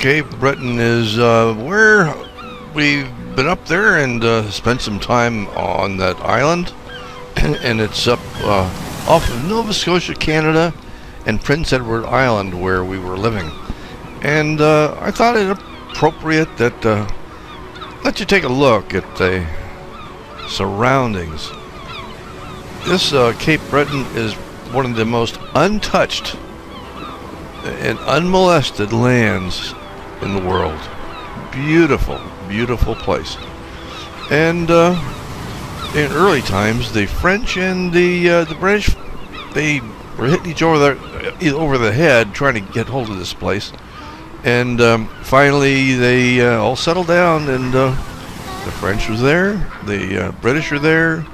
Cape Briton is where we've been up there and spent some time on that island. And it's up off of Nova Scotia, Canada, and Prince Edward Island where we were living. And I thought it appropriate that let you take a look at the surroundings. This Cape Breton is one of the most untouched and unmolested lands in the world. Beautiful, beautiful place. And in early times, the French and the British, they were hitting each other over the head trying to get hold of this place. And finally, they all settled down, and the French was there, the British are there,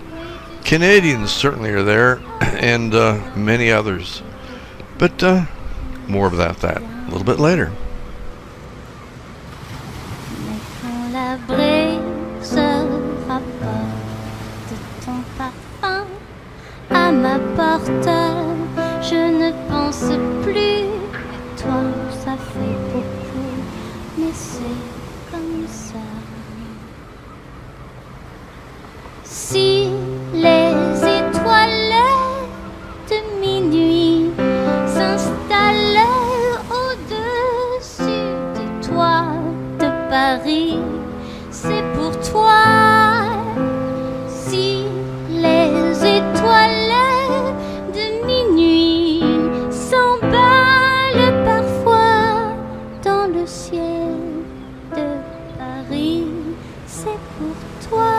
Canadians certainly are there, and many others. But more about that a little bit later. À ma porte, je ne pense plus à toi, ça fait beaucoup, mais c'est comme ça. Si les étoiles de minuit s'installent au-dessus du toit de Paris, c'est pour toi. Si les étoiles de minuit s'emballent parfois dans le ciel de Paris, c'est pour toi.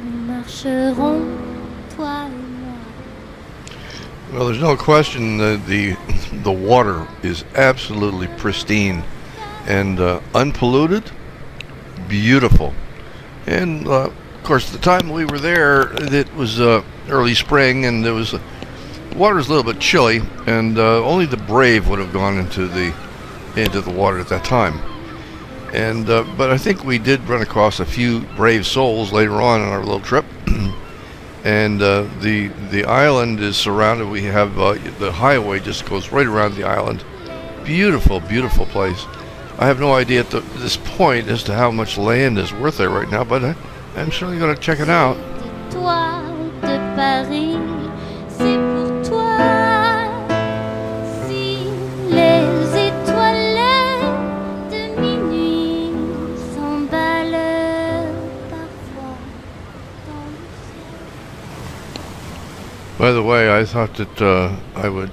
Nous marcherons, toi et moi. Well, there's no question that the water is absolutely pristine and unpolluted, beautiful. And of course, the time we were there, it was early spring, and the water was a little bit chilly, and only the brave would have gone into the water at that time. And but I think we did run across a few brave souls later on our little trip. And the island is surrounded. We have the highway just goes right around the island. Beautiful, beautiful place. I have no idea at this point as to how much land is worth there right now, but I'm certainly going to check it out. Toi de Paris, c'est pour toi. Si les étoiles de minuit s'emballent parfois dans le ciel. By the way, I thought that it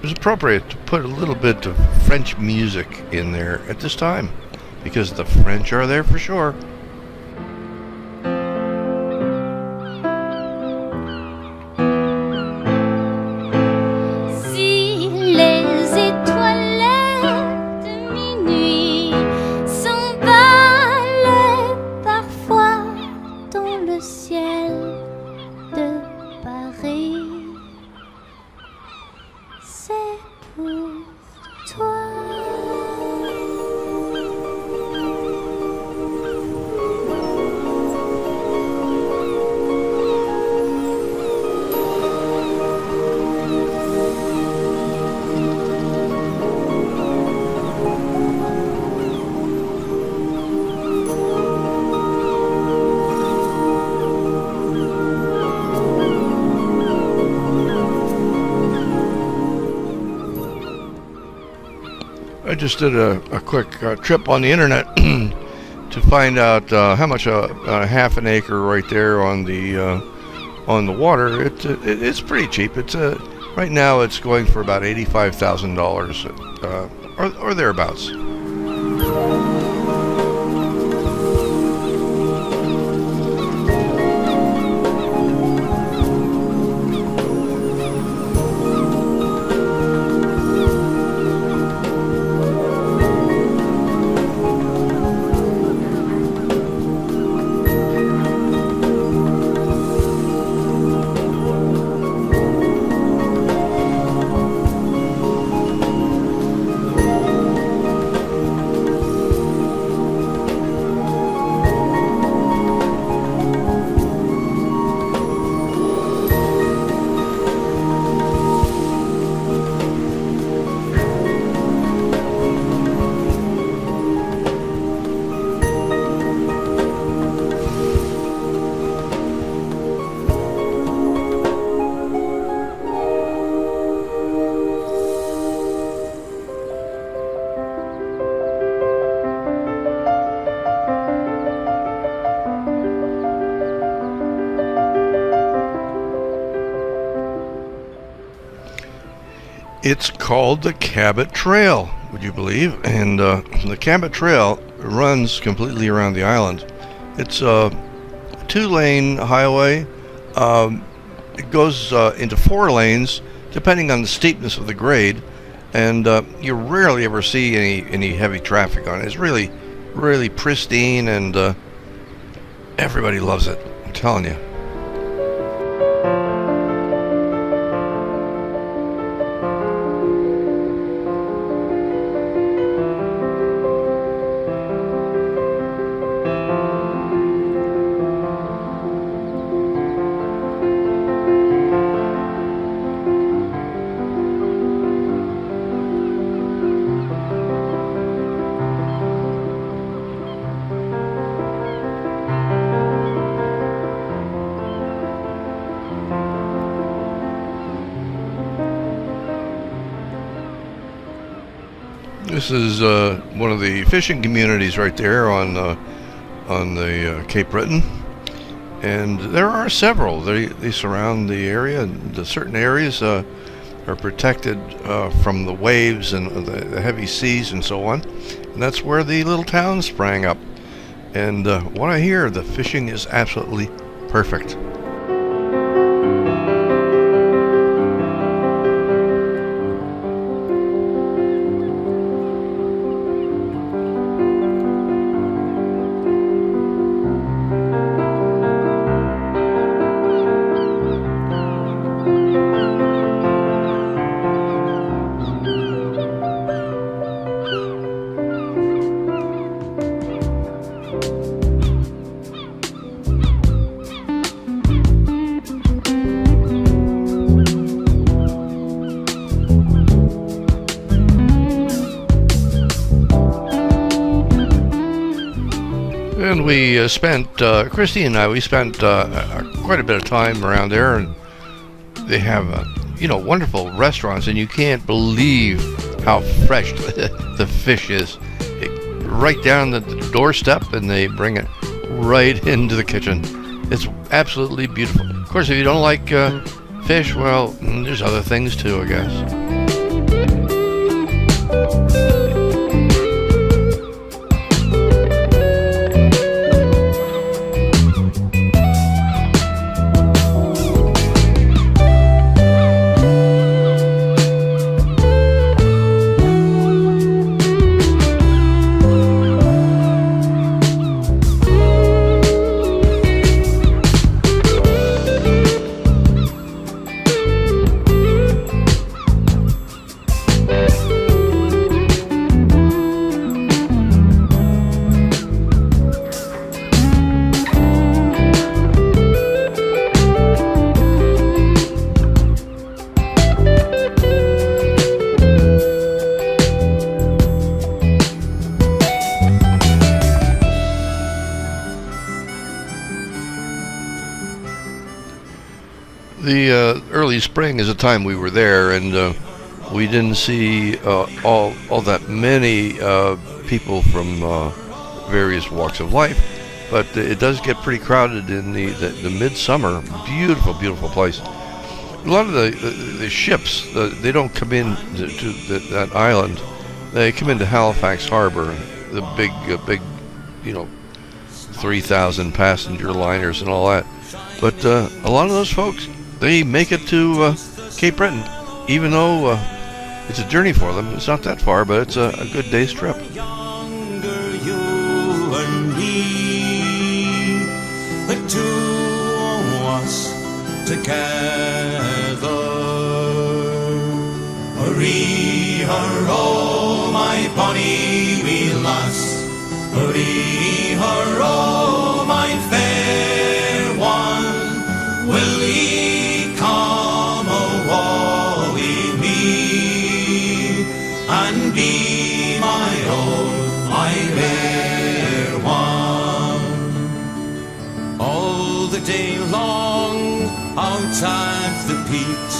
was appropriate to put a little bit of French music in there at this time, because the French are there for sure. Si les étoiles de minuit s'emballent parfois dans le ciel de Paris, c'est pour toi. I just did a quick trip on the internet to find out how much a half an acre right there on the water. It's pretty cheap. It's right now it's going for about $85,000 or thereabouts. It's called the Cabot Trail, would you believe? And the Cabot Trail runs completely around the island. It's a 2-lane highway. It goes into 4 lanes, depending on the steepness of the grade, and you rarely ever see any heavy traffic on it. It's really, really pristine, and everybody loves it. I'm telling you. This is one of the fishing communities right there on the Cape Briton, and there are several. They surround the area, and the certain areas are protected from the waves and the heavy seas and so on. And that's where the little town sprang up. And what I hear, the fishing is absolutely perfect. And we spent, Christy and I, we spent quite a bit of time around there, and they have, wonderful restaurants, and you can't believe how fresh the fish is. Right down the doorstep, and they bring it right into the kitchen. It's absolutely beautiful. Of course, if you don't like fish, well, there's other things too, I guess. The early spring is a time we were there, and we didn't see all that many people from various walks of life, but it does get pretty crowded in the midsummer. Beautiful, beautiful place. A lot of the ships, they don't come in to that island. They come into Halifax Harbor, the big 3,000 passenger liners and all that. But a lot of those folks, they make it to Cape Breton, even though it's a journey for them. It's not that far, but it's a good day's trip. Younger, you and me, the two of us together. Hurry-hurro, my bonny wee lass. Hurry-hurro, my fair one. Will ye come awa with me and be my own, my fair one? All the day long out at the peat,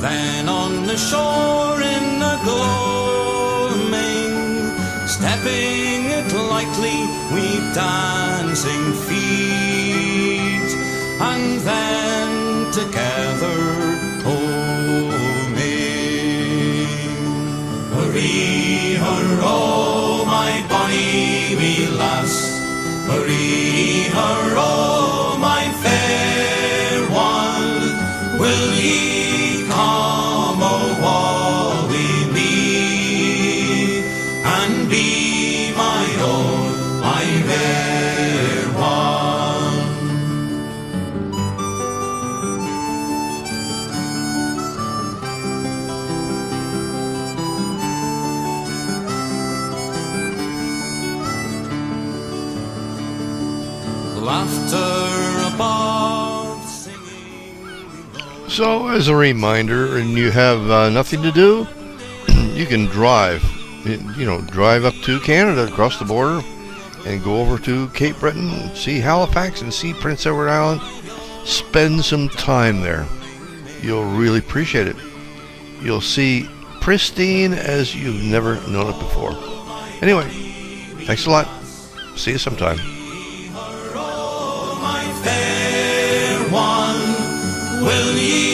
then on the shore in a gloaming, stepping it lightly with dancing feet, and then together homing. her, oh, my bonny wee lass. Marie her, oh, my fair one. Will ye come a-walk with me, and be my own, my fair one? Laughter above, singing. So, as a reminder, and you have nothing to do, you can drive. Drive up to Canada, across the border, and go over to Cape Breton, see Halifax, and see Prince Edward Island. Spend some time there. You'll really appreciate it. You'll see pristine as you've never known it before. Anyway, thanks a lot. See you sometime. Fair one, will ye